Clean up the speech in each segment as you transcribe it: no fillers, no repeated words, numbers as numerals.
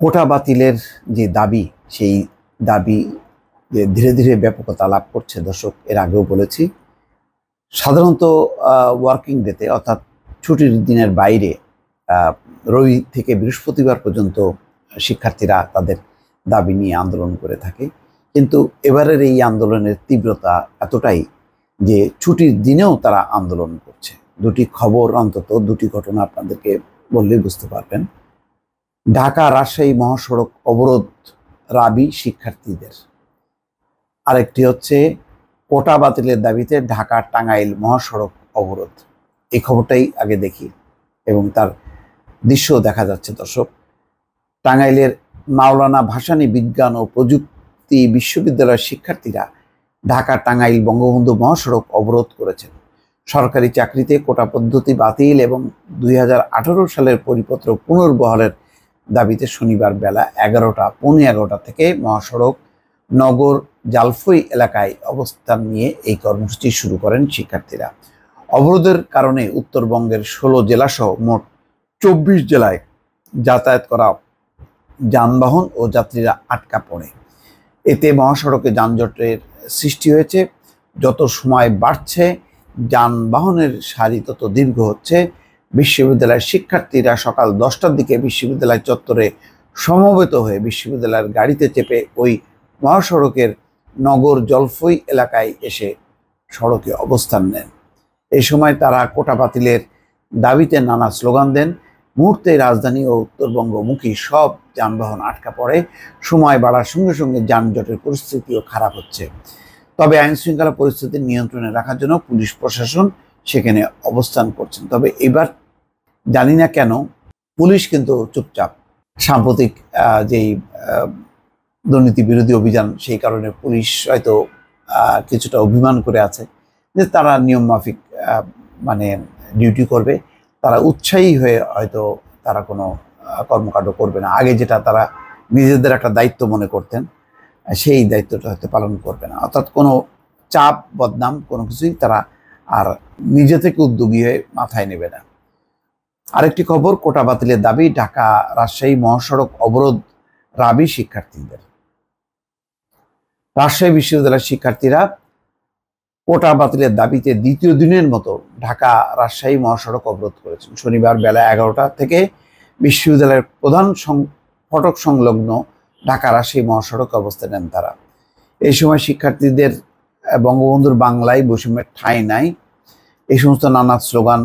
কোটা বাতিলের যে দাবি, সেই দাবি যে ধীরে ধীরে ব্যাপকতা লাভ করছে। দর্শক, এর আগেও বলেছি, সাধারণত ওয়ার্কিং ডেতে অর্থাৎ ছুটির দিনের বাইরে রবি থেকে বৃহস্পতিবার পর্যন্ত শিক্ষার্থীরা তাদের দাবি নিয়ে আন্দোলন করে থাকে। কিন্তু এবারের এই আন্দোলনের তীব্রতা এতটাই যে ছুটির দিনেও তারা আন্দোলন করছে। দুটি খবর, অন্তত দুটি ঘটনা আপনাদেরকে বললেই বুঝতে পারবেন। ঢাকা রাজশাহী মহাসড়ক অবরোধ রাবি শিক্ষার্থীদের, আরেকটি হচ্ছে কোটা বাতিলের দাবিতে ঢাকা টাঙ্গাইল মহাসড়ক অবরোধ। এই খবরটাই আগে দেখি এবং তার দৃশ্য দেখা যাচ্ছে। দর্শক, টাঙ্গাইলের মাওলানা ভাসানী বিজ্ঞান ও প্রযুক্তি বিশ্ববিদ্যালয়ের শিক্ষার্থীরা ঢাকা টাঙ্গাইল বঙ্গবন্ধু মহাসড়ক অবরোধ করেছেন। সরকারি চাকরিতে কোটা পদ্ধতি বাতিল এবং 2018 সালের পরিপত্র পুনর্বহালের দাবিতে শনিবার বেলা 11টা থেকে মহাসড়ক নগর জালফই এলাকায় অবস্থান নিয়ে এই কর্মসূচি শুরু করেন শিক্ষার্থীরা। অবরোধের কারণে উত্তরবঙ্গের 16 জেলাসহ মোট 24 জেলায় যাতায়াত করা যানবাহন ও যাত্রীরা আটকা পড়ে। এতে মহাসড়কে যানজটের সৃষ্টি হয়েছে। যত সময় বাড়ছে যানবাহনের সারি তত দীর্ঘ হচ্ছে। বিশ্ববিদ্যালয়ের শিক্ষার্থীরা সকাল 10টার দিকে বিশ্ববিদ্যালয় চত্বরে সমবেত হয়ে বিশ্ববিদ্যালয়ের গাড়িতে চেপে ওই মহাসড়কের নগর জলফই এলাকায় এসে সড়কে অবস্থান নেন। এই সময় তারা কোটা বাতিলের দাবিতে নানা স্লোগান দেন। মুহূর্তে রাজধানী ও উত্তরবঙ্গমুখী সব যানবাহন আটকা পড়ে। সময় বাড়ার সঙ্গে সঙ্গে যানজটের পরিস্থিতিও খারাপ হচ্ছে। তবে আইন শৃঙ্খলা পরিস্থিতি নিয়ন্ত্রণে রাখার জন্য পুলিশ প্রশাসন সেখানে অবস্থান করছেন। তবে এবার জানি না কেন পুলিশ কিন্তু চুপচাপ। সাম্প্রতিক যেই দুর্নীতি বিরোধী অভিযান, সেই কারণে পুলিশ হয়তো কিছুটা অভিমান করে আছে যে তারা নিয়ম মাফিক মানে ডিউটি করবে। তারা উৎসাহী হয়ে হয়তো তারা কোনো কর্মকাণ্ড করবে না। আগে যেটা তারা নিজেদের একটা দায়িত্ব মনে করতেন, সেই দায়িত্বটা হয়তো পালন করবে না। অর্থাৎ কোনো চাপ, বদনাম কোনো কিছুই তারা আর নিজে থেকে উদ্যোগী হয়ে মাথায় নেবে না। আরেকটি খবর, কোটা বাতিলের দাবি ঢাকা রাজশাহী মহাসড়ক অবরোধ রাবি শিক্ষার্থীদের। রাজশাহী বিশ্ববিদ্যালয়ের শিক্ষার্থীরা কোটা বাতিলের দাবিতে দ্বিতীয় দিনের মতো ঢাকা রাজশাহী মহাসড়ক অবরোধ করেছেন। শনিবার বেলা 11টা থেকে বিশ্ববিদ্যালয়ের প্রধান ফটক সংলগ্ন ঢাকা রাজশাহী মহাসড়ক অবস্থান নেন তারা। এই সময় শিক্ষার্থীদের বঙ্গবন্ধুর বাংলায় বৈষম্যের ঠাঁই নাই, এই সমস্ত নানা স্লোগান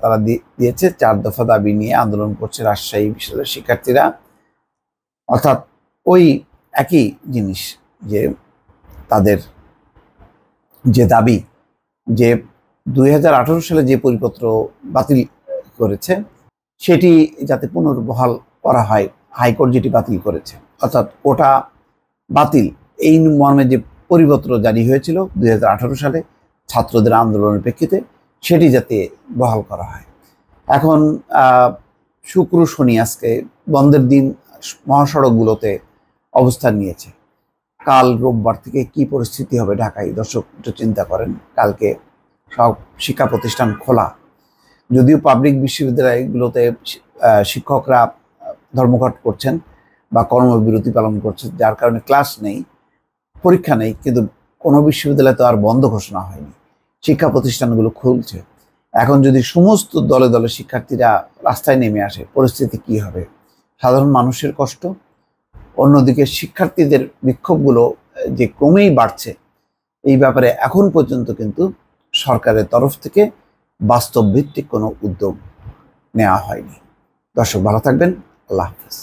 তারা দিয়েছে। 4 দফা দাবি নিয়ে আন্দোলন করছে রাজশাহী বিশ্ববিদ্যালয়ের শিক্ষার্থীরা। অর্থাৎ ওই একই জিনিস, যে তাদের যে দাবি যে 2018 সালে যে পরিপত্র বাতিল করেছে সেটি যাতে পুনর্বহাল করা হয়। হাইকোর্ট যেটি বাতিল করেছে, অর্থাৎ কোটা বাতিল এই মর্মে যে পরিপত্র জারি হয়েছিল 2018 সালে ছাত্রদের আন্দোলনের প্রেক্ষিতে, সেটি যাতে বহাল করা হয়। এখন শুক্র শনি আজকে বন্ধের দিন মহাসড়কগুলোতে অবস্থান নিয়েছে। কাল রোববার থেকে কি পরিস্থিতি হবে ঢাকায়, দর্শক একটু চিন্তা করেন। কালকে সব শিক্ষা প্রতিষ্ঠান খোলা, যদিও পাবলিক বিশ্ববিদ্যালয়গুলোতে শিক্ষকরা ধর্মঘট করছেন বা কর্মবিরতি পালন করছেন, যার কারণে ক্লাস নেই, পরীক্ষা নেই, কিন্তু কোনো বিশ্ববিদ্যালয় তো আর বন্ধ ঘোষণা হয়নি। শিক্ষা প্রতিষ্ঠানগুলো খুলছে। এখন যদি সমস্ত দলে দলে শিক্ষার্থীরা রাস্তায় নেমে আসে, পরিস্থিতি কি হবে? সাধারণ মানুষের কষ্ট। অন্যদিকে শিক্ষার্থীদের বিক্ষোভগুলো যে ক্রমেই বাড়ছে, এই ব্যাপারে এখন পর্যন্ত কিন্তু সরকারের তরফ থেকে বাস্তব ভিত্তিক কোনো উদ্যোগ নেওয়া হয়নি। দর্শক, ভালো থাকবেন। আল্লাহ হাফেজ।